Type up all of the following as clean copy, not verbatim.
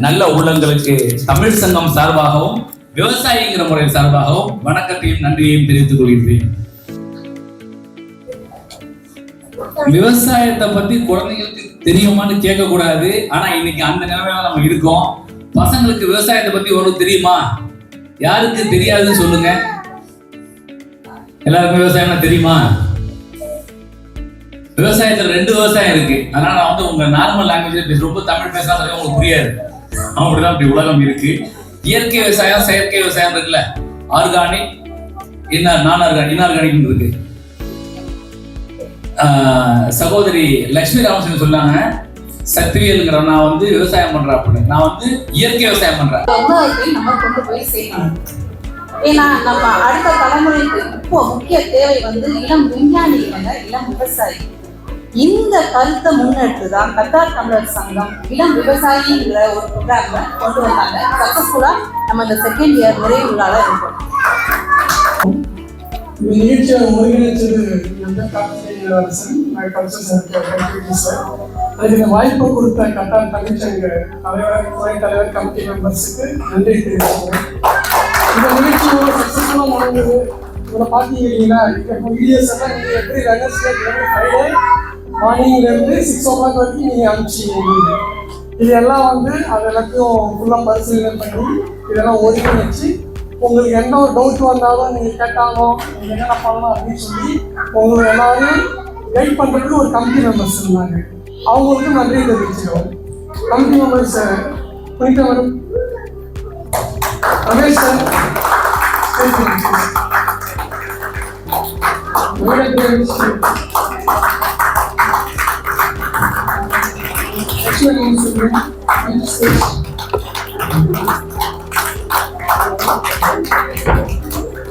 நல்ல உள்ளங்களுக்கு தமிழ் சங்கம் சார்பாகவும் விவசாயிங்கிற முறை சார்பாகவும் வணக்கத்தையும் நன்றியையும் தெரிவித்துக் கொள்கிறேன். விவசாயத்தை பத்தி குழந்தைங்களுக்கு தெரியுமான்னு கேட்க கூடாது. ஆனா இன்னைக்கு அந்த நிலைமையில நம்ம இருக்கோம். பசங்களுக்கு விவசாயத்தை பத்தி ஒரு தெரியுமா? யாருக்கு தெரியாதுன்னு சொல்லுங்க. எல்லாருக்கும் விவசாயம் தெரியுமா? விவசாயத்துல 2 விவசாயம் இருக்கு. அதனால நான் வந்து உங்க நார்மல் லாங்குவேஜ் ரொம்ப தமிழ் பேசாத உங்களுக்கு புரியாது. அப்படிதான் அப்படி உலகம் இருக்கு. இயற்கை விவசாயம், செயற்கை விவசாயம் இருக்குல்ல, ஆர்கானிக், இன்ஆர்கானிக் இருக்கு. சகோதரி லட்சுமி ராமச்சந்திரன் சொன்னாங்க, சக்திவேலுங்கிற நான் வந்து விவசாயம் பண்றேன் அப்படின்னு. நான் வந்து இயற்கை விவசாயம் பண்றேன். நம்ம கொண்டு போய் செய்யணும். ஏன்னா நம்ம அடுத்த தலைமுறைக்கு இப்போ முக்கிய தேவை வந்து இளம் விஞ்ஞானிகள், இளம் விவசாயி. இந்த கருத்தை முன்னெடுத்து தான் கத்தார் தமிழர் சங்கம் இளம் விவசாயிங்கிற ஒரு ப்ரோக்ராம் கொண்டு வந்தாங்க. சக்சஸ்ஃபுல்லா நம்ம இந்த செகண்ட் இயர் நிறைவு விழால இருக்கோம். நிகழ்ச்சியை ஒருங்கிணைச்சது அதுக்கு இந்த வாய்ப்பை கொடுத்த கத்தார் தமிழ்ச்சங்க தலைவர், துணைத் தலைவர், கமிட்டி மெம்பர்ஸுக்கு நன்றி தெரிவிச்சுக்கிறேன். இந்த நிகழ்ச்சி சக்சஸ்ஃபுல்லாக நடந்தது. இதில் பார்த்தீங்கன்னா இப்போ வீடியோஸ் எல்லாம் நீங்கள் எப்படி வெனஸ்டே ஃப்ரைடே மார்னிங்லேருந்து 6 o'clock வரைக்கும் நீங்கள் அனுப்பிச்சிங்க. இது எல்லாம் வந்து அது எல்லாத்தையும் ஃபுல்லாக பரிசீலனை பண்ணி இதெல்லாம் ஒருங்கிணைச்சு உங்களுக்கு எந்த ஒரு டவுட் வந்தாலும் நீங்கள் கேட்டாலும் நீங்கள் என்னென்ன பண்ணலாம் அப்படின்னு சொல்லி உங்களுக்கு எல்லாரையும் கைட் பண்ணுறதுக்கு ஒரு கமிட்டி மெம்பர்ஸ் இருந்தாங்க. அவங்களுக்கு நன்றி தெரிவிச்சுக்கிறோம். கமிட்டி மெம்பர்ஸ் புனிதவரும் ரமேஷ் சார்,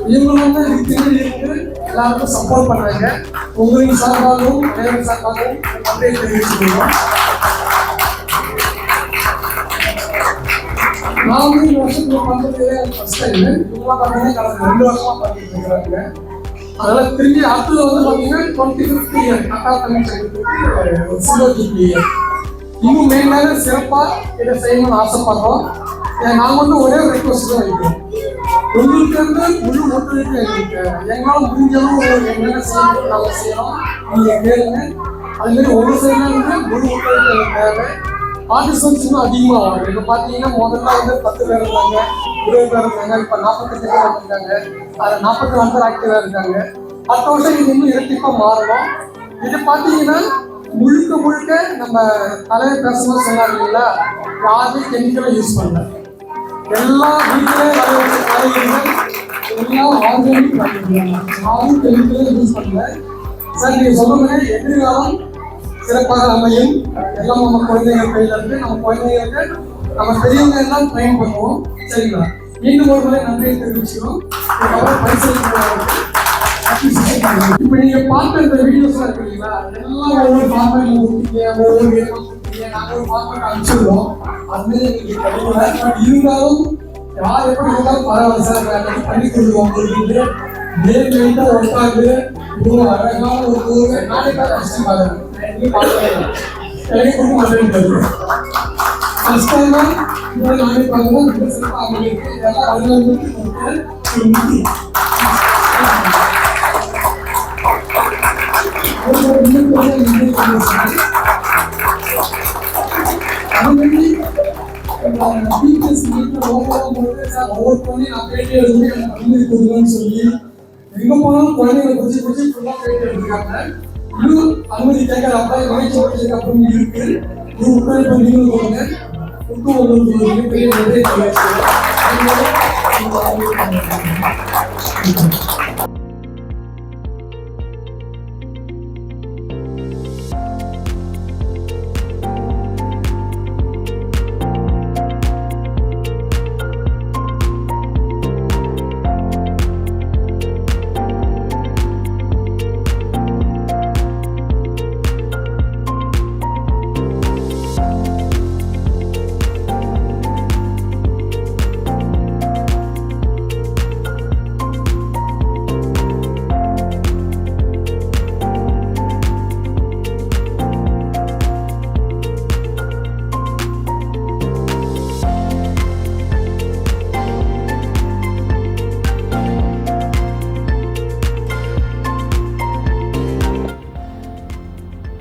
இவங்களும் வந்து எல்லாருக்கும் சப்போர்ட் பண்றாங்க. உங்களின் சார்பாகவும் நேரின் சார்பாகவும் நன்றி தெரிவிச்சுக்கிறோம். நான் வந்து இந்த வருஷத்துல பண்றது ஃபர்ஸ்ட் டைம். இவங்களாம் பார்த்தீங்கன்னா கடந்த 2 வருஷமா பண்ணிட்டு இருக்கிறாங்க. அதனால திரும்பி அடுத்தது வந்து பார்த்தீங்கன்னா 25th இயர் கத்தார் தமிழ் சங்கத்துக்கு சில்வர் ஜூப்ளி இயர். இன்னும் மேலாக சிறப்பாக இதை செய்யணும்னு ஆசைப்படுறோம். நாங்கள் வந்து ஒரே ஒரு ரெக்வஸ்ட் தான் வைக்கிறோம். உங்களுக்கு வந்து முழு ஒத்துழைப்பு எங்களுக்கு எங்களால் முடிஞ்சதும் உங்களுக்கு என்னென்ன செய்யணும் நாங்கள் செய்யறோம். நீங்கள் கேளுங்க. அதுமாரி ஒவ்வொரு சைட்ல வந்து முழு ஒத்துழைப்பு எங்களுக்கு தேவை. பார்ட்டிசிபென்ட்ஸ் இன்னும் அதிகமாக வரும். இப்போ பார்த்தீங்கன்னா முதல்ல வந்து 10 பேர் இருந்தாங்க, 20 பேர் இருந்தாங்க, இப்போ 48 பேர் வந்திருக்காங்க. அதில் 44 பேர் ஆக்டிவாக இருக்காங்க. அடுத்த வருஷம் இது இன்னும் இரட்டிப்பாக மாறணும். இது பார்த்தீங்கன்னா முழுக்க நம்ம தலைவர் பேசணும்னு சொன்னார் இல்லைங்களா, யாருமே கெமிக்கலை யூஸ் பண்ணல. எல்லா வீட்டிலே விளைவிச்ச காய்கறிகள் எல்லாம் ஆர்கானிக் காய்கறிகள், யாரும் கெமிக்கலே யூஸ் பண்ணல. சார் நீங்கள் சொல்ல மாதிரி எதிர்காலம் சிறப்பாக அமையும். எல்லாம் நம்ம குழந்தைகள் கையில் இருக்கு. நம்ம குழந்தைங்களுக்கு நம்ம பெரியவங்க எல்லாம் ட்ரெயின் பண்ணுவோம். சரிங்களா? மீண்டும் ஒரு முறை நன்றியை தெரிவிச்சுக்கிறோம். இப்ப நீங்க பார்த்த இந்த வீடியோஸ் எல்லாம் இருக்கீங்களா, எல்லாம் ஒவ்வொரு ஃபார்மேட்ல கொடுத்தீங்க, ஒவ்வொரு விதமா கொடுத்தீங்க. நாங்க ஒரு ஃபார்மேட் அனுப்பிச்சிடுவோம். அதுமாதிரி எங்களுக்கு கிடைக்கல. பட் இருந்தாலும் யார் எப்படி இருந்தாலும் பரவாயில்ல சார், பண்ணி கொடுக்குவோம். உங்களுக்கு நேர்மையா ஒட்டாது இவ்வளவு அழகான ஒரு ஊரு நாளைக்காக கஷ்டம் பாருங்க. எனக்கு கொடுக்க மாட்டேன்னு ஃபர்ஸ்ட் டைம் இவ்வளவு நாளைக்கு பாருங்க. அவங்களுக்கு இதெல்லாம் அலுவலகத்துக்கு சொல்லி எங்க போனாலும் குழந்தைகளை பிடிச்சி ஃபுல்லா பேட்டி எடுத்துக்காங்க. இன்னும் அனுமதி கேட்கறப்ப இணைச்சு ஓடிச்சதுக்கு அப்புறம் இருக்கு. இது உட்காந்து நீங்களும் போங்க. உங்களுக்கு மிகப்பெரிய நன்றி தெரிவிச்சுக்கிறேன்.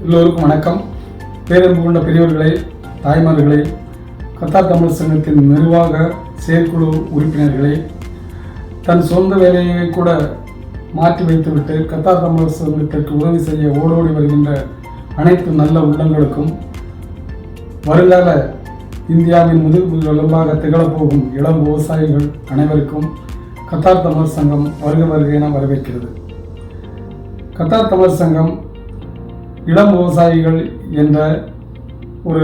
எல்லோருக்கும் வணக்கம். பேரன்பு கொண்ட பெரியவர்களே, தாய்மார்களே, கத்தார் தமிழ் சங்கத்தின் நிர்வாக செயற்குழு உறுப்பினர்களே, தன் சொந்த வேலையை கூட மாற்றி வைத்துவிட்டு கத்தார் தமிழ் சங்கத்திற்கு உதவி செய்ய ஓடோடி வருகின்ற அனைத்து நல்ல உள்ளங்களுக்கும், வருங்கால இந்தியாவின் முதுகு எலும்பாக திகழப்போகும் இளம் விவசாயிகள் அனைவருக்கும் கத்தார் தமிழ் சங்கம் வருக என வரவேற்கிறது. கத்தார் தமிழ் சங்கம் இளம் விவசாயிகள் என்ற ஒரு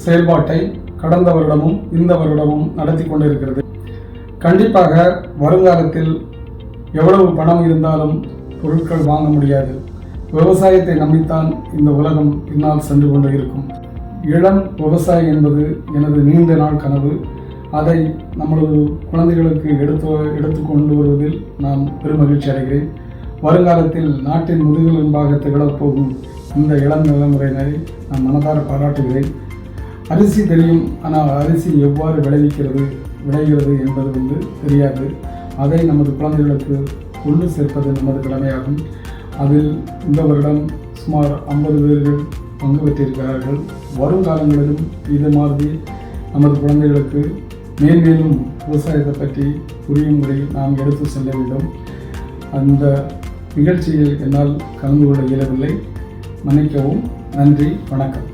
செயல்பாட்டை கடந்த வருடமும் இந்த வருடமும் நடத்தி கொண்டிருக்கிறது. கண்டிப்பாக வருங்காலத்தில் எவ்வளவு பணம் இருந்தாலும் பொருட்கள் வாங்க முடியாது. விவசாயத்தை நம்பித்தான் இந்த உலகம் பின்னால் சென்று கொண்டு இருக்கும். இளம் விவசாயி என்பது எனது நீண்ட நாள் கனவு. அதை நமது குழந்தைகளுக்கு எடுத்து கொண்டு வருவதில் நான் பெருமகிழ்ச்சி அடைகிறேன். வருங்காலத்தில் நாட்டின் முதுகெலும்பாக திகழப்போகும் இந்த இளம் தலைமுறையினரை நான் மனதார பாராட்டுகிறேன். அரிசி தெரியும், ஆனால் அரிசி எவ்வாறு விளைகிறது என்பது தெரியாது. அதை நமது குழந்தைகளுக்கு கொண்டு சேர்ப்பது நமது கடமையாகும். அதில் இந்த வருடம் சுமார் 50 பேர்கள் பங்கு பெற்றிருக்கிறார்கள். வருங்காலங்களிலும் இது மாதிரி நமது குழந்தைகளுக்கு மேன்மேலும் விவசாயத்தை பற்றி புரியும்படி நாம் எடுத்து செல்ல வேண்டும். அந்த நிகழ்ச்சியில் என்னால் கலந்து கொள்ள இயலவில்லை, மன்னிக்கவும். நன்றி, வணக்கம்.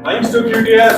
Thanks to QTS.